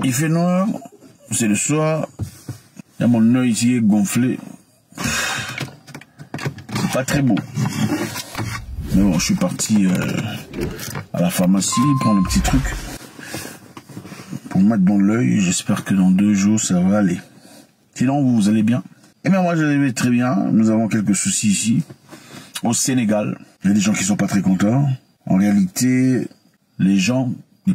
Il fait noir, c'est le soir. Il y a mon œil ici gonflé. C'est pas très beau. Mais bon, je suis parti à la pharmacie prendre un petit truc pour mettre dans l'œil. J'espère que dans 2 jours, ça va aller. Sinon, vous allez bien? Eh bien, moi, je vais très bien. Nous avons quelques soucis ici. Au Sénégal, il y a des gens qui sont pas très contents. En réalité, les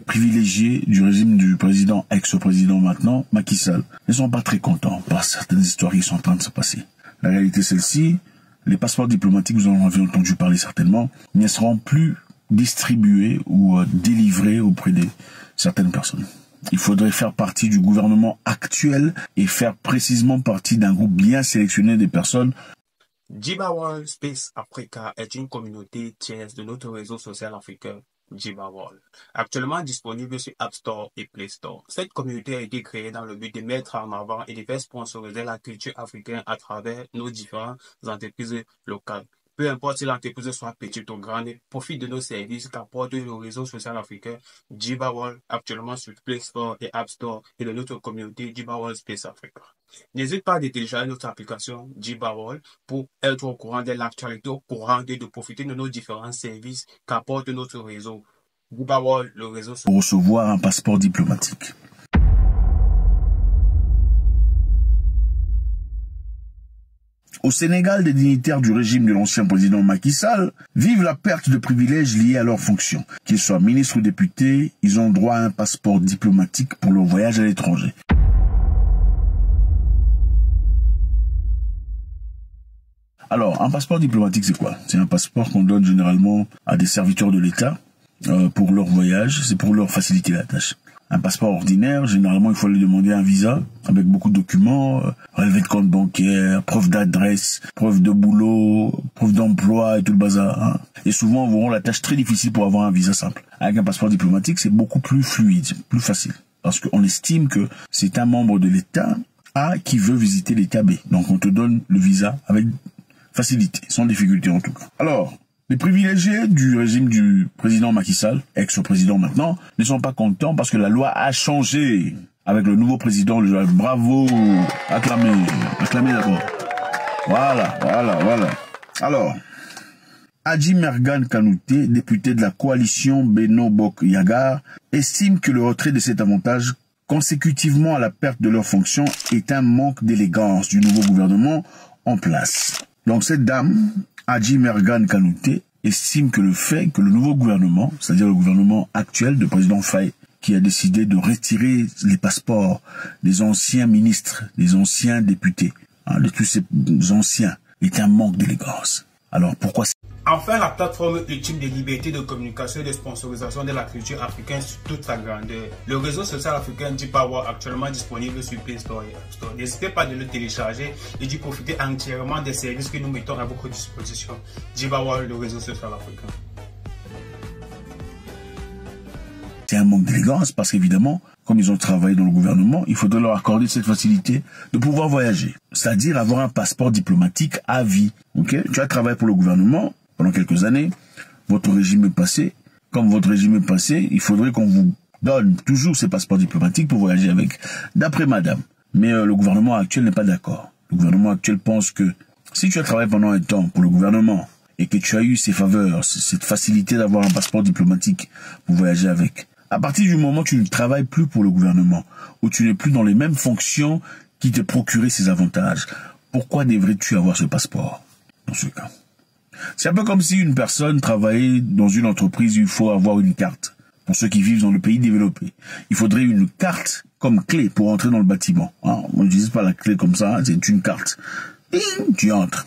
privilégiés du régime du président, ex-président maintenant, Macky Sall, ne sont pas très contents par certaines histoires qui sont en train de se passer. La réalité, celle-ci, les passeports diplomatiques, vous en avez entendu parler certainement, ne seront plus distribués ou délivrés auprès de certaines personnes. Il faudrait faire partie du gouvernement actuel et faire précisément partie d'un groupe bien sélectionné des personnes. Jibawal Space Africa est une communauté tierce de notre réseau social africain Jibawal, actuellement disponible sur App Store et Play Store. Cette communauté a été créée dans le but de mettre en avant et de faire sponsoriser la culture africaine à travers nos différentes entreprises locales. Peu importe si l'entreprise soit petite ou grande, profite de nos services qu'apporte le réseau social africain Jibawal, actuellement sur Play Store et App Store, et de notre communauté Jibawal Space Africa. N'hésite pas à télécharger notre application Jibawal pour être au courant de l'actualité, au courant de profiter de nos différents services qu'apporte notre réseau. Jibawal, le réseau social. Pour recevoir un passeport diplomatique. Au Sénégal, des dignitaires du régime de l'ancien président Macky Sall vivent la perte de privilèges liés à leurs fonctions. Qu'ils soient ministres ou députés, ils ont droit à un passeport diplomatique pour leur voyage à l'étranger. Alors, un passeport diplomatique, c'est quoi? C'est un passeport qu'on donne généralement à des serviteurs de l'État pour leur voyage, c'est pour leur faciliter la tâche. Un passeport ordinaire, généralement, il faut lui demander un visa avec beaucoup de documents, relevé de compte bancaire, preuve d'adresse, preuve de boulot, preuve d'emploi et tout le bazar. Hein. Et souvent, vous aurez la tâche très difficile pour avoir un visa simple. Avec un passeport diplomatique, c'est beaucoup plus fluide, plus facile. Parce qu'on estime que c'est un membre de l'État A qui veut visiter l'État B. Donc, on te donne le visa avec facilité, sans difficulté en tout cas. Alors, les privilégiés du régime du président Macky Sall, ex-président maintenant, ne sont pas contents parce que la loi a changé avec le nouveau président. Bravo, acclamez d'abord. Voilà. Alors, Adji Mergane Kanouté, député de la coalition Benno Bokk Yakaar, estime que le retrait de cet avantage consécutivement à la perte de leurs fonctions est un manque d'élégance du nouveau gouvernement en place. Donc cette dame, Adji Mergane Kanouté, estime que le fait que le nouveau gouvernement, c'est-à-dire le gouvernement actuel de président Faye, qui a décidé de retirer les passeports des anciens ministres, des anciens députés, de tous ces anciens, est un manque d'élégance. Alors pourquoi? Enfin, la plateforme ultime de liberté de communication et de sponsorisation de la culture africaine sur toute sa grandeur. Le réseau social africain Jibawal, actuellement disponible sur Play Store et App Store. N'hésitez pas de le télécharger et d'y profiter entièrement des services que nous mettons à votre disposition. Jibawal, le réseau social africain. C'est un manque d'élégance parce qu'évidemment, comme ils ont travaillé dans le gouvernement, il faudrait leur accorder cette facilité de pouvoir voyager. C'est-à-dire avoir un passeport diplomatique à vie. Okay? Tu as travaillé pour le gouvernement pendant quelques années, votre régime est passé. Comme votre régime est passé, il faudrait qu'on vous donne toujours ces passeports diplomatiques pour voyager avec, d'après madame. Mais le gouvernement actuel n'est pas d'accord. Le gouvernement actuel pense que si tu as travaillé pendant un temps pour le gouvernement et que tu as eu ces faveurs, cette facilité d'avoir un passeport diplomatique pour voyager avec, à partir du moment où tu ne travailles plus pour le gouvernement, où tu n'es plus dans les mêmes fonctions qui te procuraient ces avantages, pourquoi devrais-tu avoir ce passeport dans ce cas? C'est un peu comme si une personne travaillait dans une entreprise où il faut avoir une carte. Pour ceux qui vivent dans le pays développé, il faudrait une carte comme clé pour entrer dans le bâtiment. On n'utilise pas la clé comme ça, c'est une carte. Et tu entres.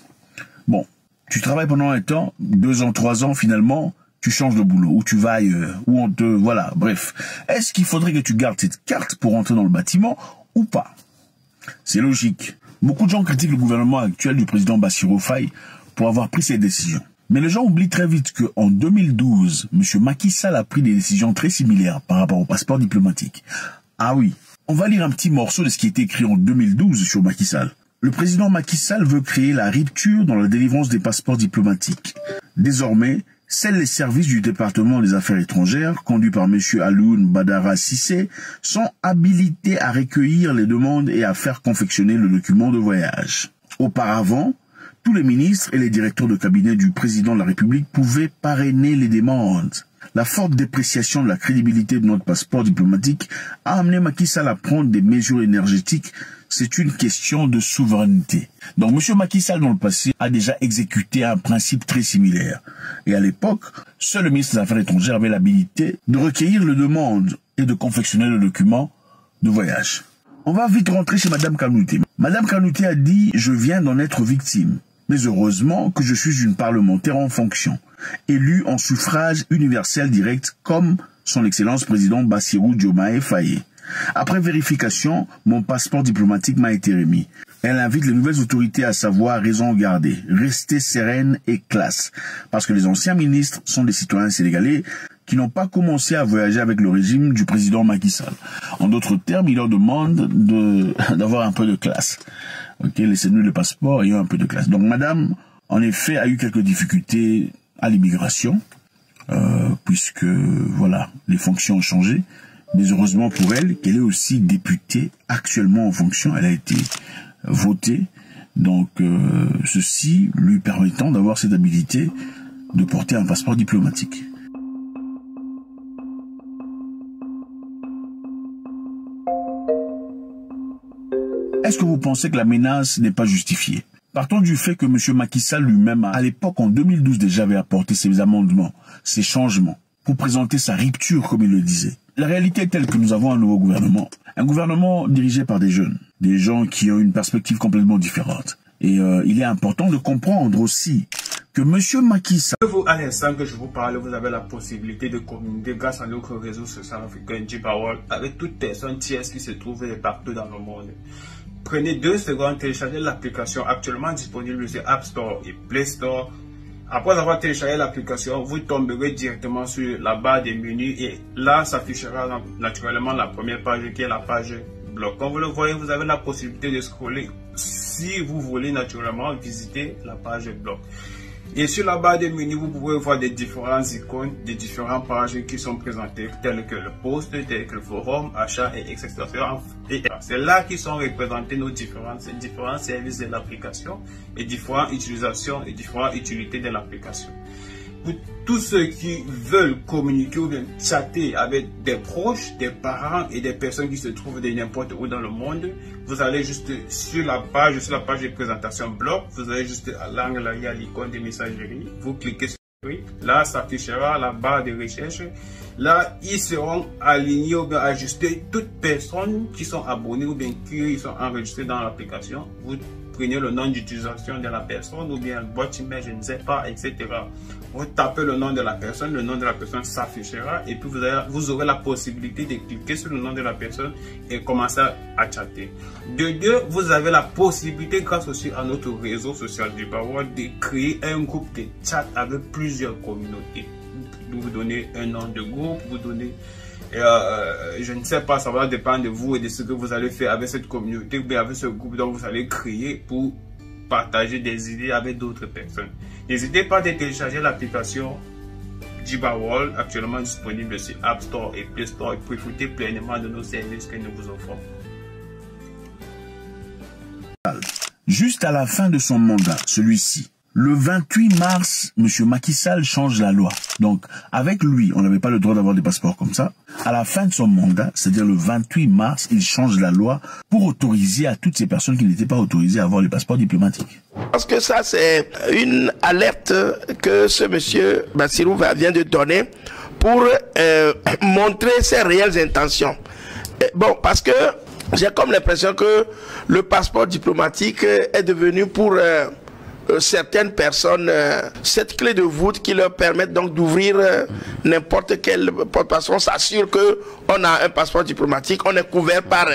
Bon, tu travailles pendant un temps, 2 ans, 3 ans, finalement, tu changes de boulot, ou tu vas ailleurs, ou on te... Voilà, bref. Est-ce qu'il faudrait que tu gardes cette carte pour entrer dans le bâtiment ou pas? C'est logique. Beaucoup de gens critiquent le gouvernement actuel du président Bassirou Faye pour avoir pris ces décisions. Mais les gens oublient très vite qu'en 2012, M. Macky Sall a pris des décisions très similaires par rapport au passeport diplomatique. Ah oui, on va lire un petit morceau de ce qui est écrit en 2012 sur Macky Sall. Le président Macky Sall veut créer la rupture dans la délivrance des passeports diplomatiques. Désormais, Seuls les services du département des affaires étrangères, conduits par M. Alioune Badara Cissé, sont habilités à recueillir les demandes et à faire confectionner le document de voyage. Auparavant, tous les ministres et les directeurs de cabinet du président de la République pouvaient parrainer les demandes. La forte dépréciation de la crédibilité de notre passeport diplomatique a amené Macky Sall à prendre des mesures énergétiques. C'est une question de souveraineté. Donc, M. Macky Sall, dans le passé, a déjà exécuté un principe très similaire. Et à l'époque, seul le ministre des Affaires étrangères avait l'habilité de recueillir les demandes et de confectionner le document de voyage. On va vite rentrer chez Mme Kanouté. Mme Kanouté a dit « Je viens d'en être victime. Mais heureusement que je suis une parlementaire en fonction, élue en suffrage universel direct comme son Excellence président Bassirou Diomaye Faye. Après vérification, mon passeport diplomatique m'a été remis. Elle invite les nouvelles autorités à savoir raison garder, rester sereine et classe, parce que les anciens ministres sont des citoyens sénégalais qui n'ont pas commencé à voyager avec le régime du président Macky Sall. En d'autres termes, il leur demande d'avoir un peu de classe. Ok, laissez-nous le passeport ayant un peu de classe. Donc, madame, en effet, a eu quelques difficultés à l'immigration, puisque, voilà, les fonctions ont changé. Mais heureusement pour elle, qu'elle est aussi députée actuellement en fonction. Elle a été votée. Donc, ceci lui permettant d'avoir cette habilité de porter un passeport diplomatique. Est-ce que vous pensez que la menace n'est pas justifiée? Partons du fait que M. Macky Sall lui-même, à l'époque, en 2012 déjà, avait apporté ses amendements, ses changements, pour présenter sa rupture, comme il le disait. La réalité est telle que nous avons un nouveau gouvernement. Un gouvernement dirigé par des jeunes, des gens qui ont une perspective complètement différente. Et il est important de comprendre aussi que M. Macky Sall... Vous, à l'instant que je vous parle, vous avez la possibilité de communiquer grâce à notre réseau social africain Djibawal avec toute personne tierce qui se trouve partout dans le monde. Prenez 2 secondes, téléchargez l'application actuellement disponible sur App Store et Play Store. Après avoir téléchargé l'application, vous tomberez directement sur la barre des menus et là s'affichera naturellement la première page qui est la page blog. Comme vous le voyez, vous avez la possibilité de scroller si vous voulez naturellement visiter la page blog. Et sur la barre des menus, vous pouvez voir des différentes icônes, des différentes pages qui sont présentées, telles que le post, telles que le forum, achat, et etc. Et c'est là qui sont représentés nos différents services de l'application et différentes utilisations et différentes utilités de l'application. Pour tous ceux qui veulent communiquer ou bien chatter avec des proches, des parents et des personnes qui se trouvent de n'importe où dans le monde, vous allez juste sur la page de présentation blog, vous allez juste à l'angle là, il y a l'icône de messagerie, vous cliquez sur oui, là s'affichera la barre de recherche. Là, ils seront alignés ou bien ajustés toutes personnes qui sont abonnées ou bien qui sont enregistrées dans l'application. Vous prenez le nom d'utilisation de la personne ou bien le boîte email, je ne sais pas, etc. Vous tapez le nom de la personne s'affichera et puis vous aurez la possibilité de cliquer sur le nom de la personne et commencer à chatter. De deux, vous avez la possibilité, grâce aussi à notre réseau social du Djibawal, de créer un groupe de chat avec plusieurs communautés. Vous donnez un nom de groupe, vous donnez... je ne sais pas, ça va dépendre de vous et de ce que vous allez faire avec cette communauté ou bien avec ce groupe dont vous allez créer pour partager des idées avec d'autres personnes. N'hésitez pas à télécharger l'application Djibawal, actuellement disponible sur App Store et Play Store, et profitez pleinement de nos services que nous vous offrons. Juste à la fin de son mandat, celui-ci, le 28 mars, M. Macky Sall change la loi. Donc, avec lui, on n'avait pas le droit d'avoir des passeports comme ça. À la fin de son mandat, c'est-à-dire le 28 mars, il change la loi pour autoriser à toutes ces personnes qui n'étaient pas autorisées à avoir les passeports diplomatiques. Parce que ça, c'est une alerte que ce monsieur Bassirou vient de donner pour montrer ses réelles intentions. Bon, parce que j'ai comme l'impression que le passeport diplomatique est devenu pour... certaines personnes, cette clé de voûte qui leur permet donc d'ouvrir n'importe quel passeport. On s'assure qu'on a un passeport diplomatique, on est couvert par,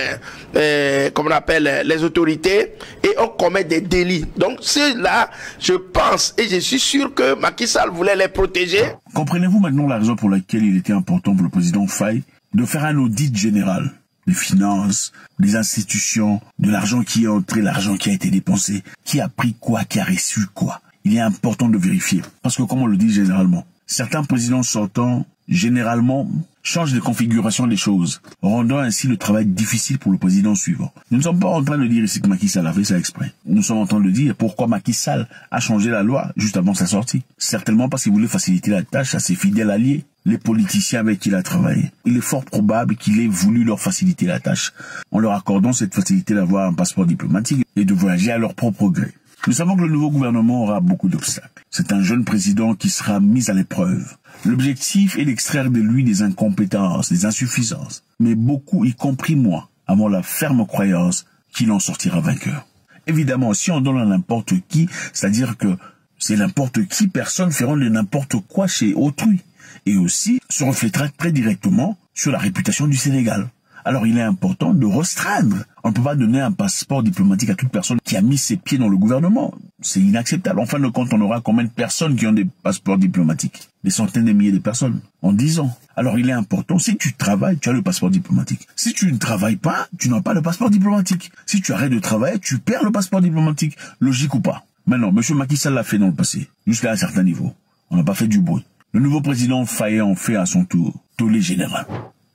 comme on appelle, les autorités et on commet des délits. Donc là, je pense et je suis sûr que Macky Sall voulait les protéger. Comprenez-vous maintenant la raison pour laquelle il était important pour le président Faye de faire un audit général des finances, des institutions, de l'argent qui est entré, l'argent qui a été dépensé, qui a pris quoi, qui a reçu quoi. Il est important de vérifier. Parce que comme on le dit généralement, Certains présidents sortants, généralement, changent de configuration des choses, rendant ainsi le travail difficile pour le président suivant. Nous ne sommes pas en train de dire ici que Macky Sall a fait ça exprès. Nous sommes en train de dire pourquoi Macky Sall a changé la loi juste avant sa sortie. Certainement parce qu'il voulait faciliter la tâche à ses fidèles alliés, les politiciens avec qui il a travaillé. Il est fort probable qu'il ait voulu leur faciliter la tâche, en leur accordant cette facilité d'avoir un passeport diplomatique et de voyager à leur propre gré. Nous savons que le nouveau gouvernement aura beaucoup d'obstacles. C'est un jeune président qui sera mis à l'épreuve. L'objectif est d'extraire de lui des incompétences, des insuffisances. Mais beaucoup, y compris moi, avons la ferme croyance qu'il en sortira vainqueur. Évidemment, si on donne à n'importe qui, c'est-à-dire que c'est n'importe qui, personne fera de n'importe quoi chez autrui. Et aussi se reflétera très directement sur la réputation du Sénégal. Alors il est important de restreindre. On ne peut pas donner un passeport diplomatique à toute personne qui a mis ses pieds dans le gouvernement. C'est inacceptable. En fin de compte, on aura combien de personnes qui ont des passeports diplomatiques? Des centaines de milliers de personnes en 10 ans. Alors il est important, si tu travailles, tu as le passeport diplomatique. Si tu ne travailles pas, tu n'as pas de passeport diplomatique. Si tu arrêtes de travailler, tu perds le passeport diplomatique. Logique ou pas? Maintenant, M. Macky Sall l'a fait dans le passé, jusqu'à un certain niveau. On n'a pas fait du bruit. Le nouveau président Faye en fait à son tour, tollé général.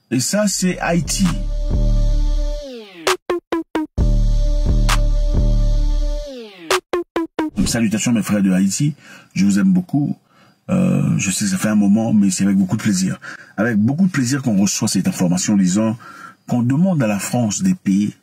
Et ça, c'est Haïti. Salutations mes frères de Haïti, je vous aime beaucoup. Je sais que ça fait un moment, mais c'est avec beaucoup de plaisir. Avec beaucoup de plaisir qu'on reçoit cette information disant qu'on demande à la France de payer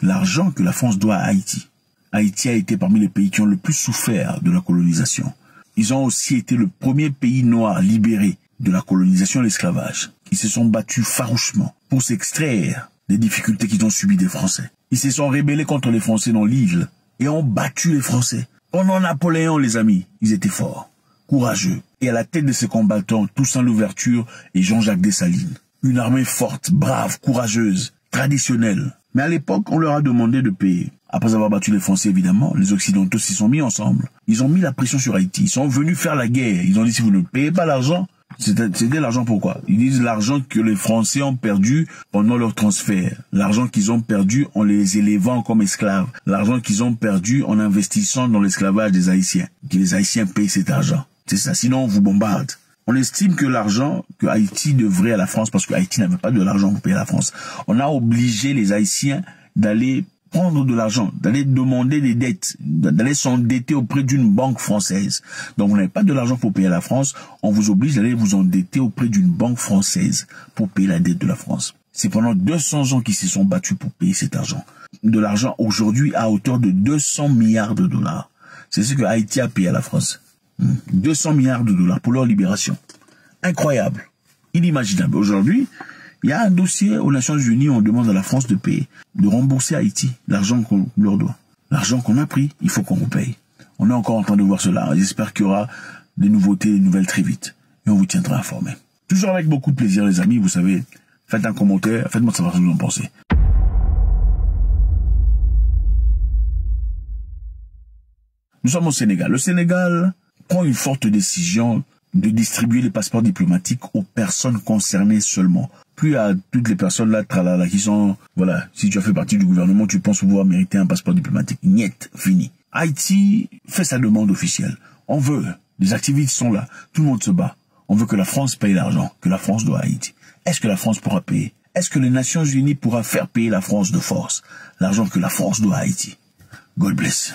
l'argent que la France doit à Haïti. Haïti a été parmi les pays qui ont le plus souffert de la colonisation. Ils ont aussi été le premier pays noir libéré de la colonisation et de l'esclavage. Ils se sont battus farouchement pour s'extraire des difficultés qu'ils ont subies des Français. Ils se sont rébellés contre les Français dans l'île et ont battu les Français. Pendant Napoléon, les amis, ils étaient forts, courageux. Et à la tête de ces combattants, Toussaint Louverture et Jean-Jacques Dessalines. Une armée forte, brave, courageuse, traditionnelle. Mais à l'époque, on leur a demandé de payer. Après avoir battu les Français, évidemment, les Occidentaux s'y sont mis ensemble. Ils ont mis la pression sur Haïti. Ils sont venus faire la guerre. Ils ont dit, si vous ne payez pas l'argent, c'était l'argent pourquoi? Ils disent l'argent que les Français ont perdu pendant leur transfert. L'argent qu'ils ont perdu en les élevant comme esclaves. L'argent qu'ils ont perdu en investissant dans l'esclavage des Haïtiens. Que les Haïtiens payent cet argent. C'est ça, sinon on vous bombarde. On estime que l'argent que Haïti devrait à la France, parce que Haïti n'avait pas de l'argent pour payer à la France, on a obligé les Haïtiens d'aller prendre de l'argent, d'aller demander des dettes, d'aller s'endetter auprès d'une banque française. Donc vous n'avez pas de l'argent pour payer à la France, on vous oblige d'aller vous endetter auprès d'une banque française pour payer la dette de la France. C'est pendant 200 ans qu'ils se sont battus pour payer cet argent. De l'argent aujourd'hui à hauteur de 200 milliards de dollars. C'est ce que Haïti a payé à la France. 200 milliards de dollars pour leur libération. Incroyable. Inimaginable. Aujourd'hui, il y a un dossier aux Nations Unies où on demande à la France de payer, de rembourser Haïti l'argent qu'on leur doit. L'argent qu'on a pris, il faut qu'on repaye. On est encore en train de voir cela. J'espère qu'il y aura des nouveautés, des nouvelles très vite. Et on vous tiendra informé. Toujours avec beaucoup de plaisir, les amis. Vous savez, faites un commentaire, faites-moi savoir ce que vous en pensez. Nous sommes au Sénégal. Le Sénégal prend une forte décision de distribuer les passeports diplomatiques aux personnes concernées seulement. Plus à toutes les personnes là, tralala, qui sont, voilà, si tu as fait partie du gouvernement, tu penses pouvoir mériter un passeport diplomatique. Niet, fini. Haïti fait sa demande officielle. On veut, les activistes sont là, tout le monde se bat. On veut que la France paye l'argent que la France doit à Haïti. Est-ce que la France pourra payer? Est-ce que les Nations Unies pourra faire payer la France de force l'argent que la France doit à Haïti? God bless.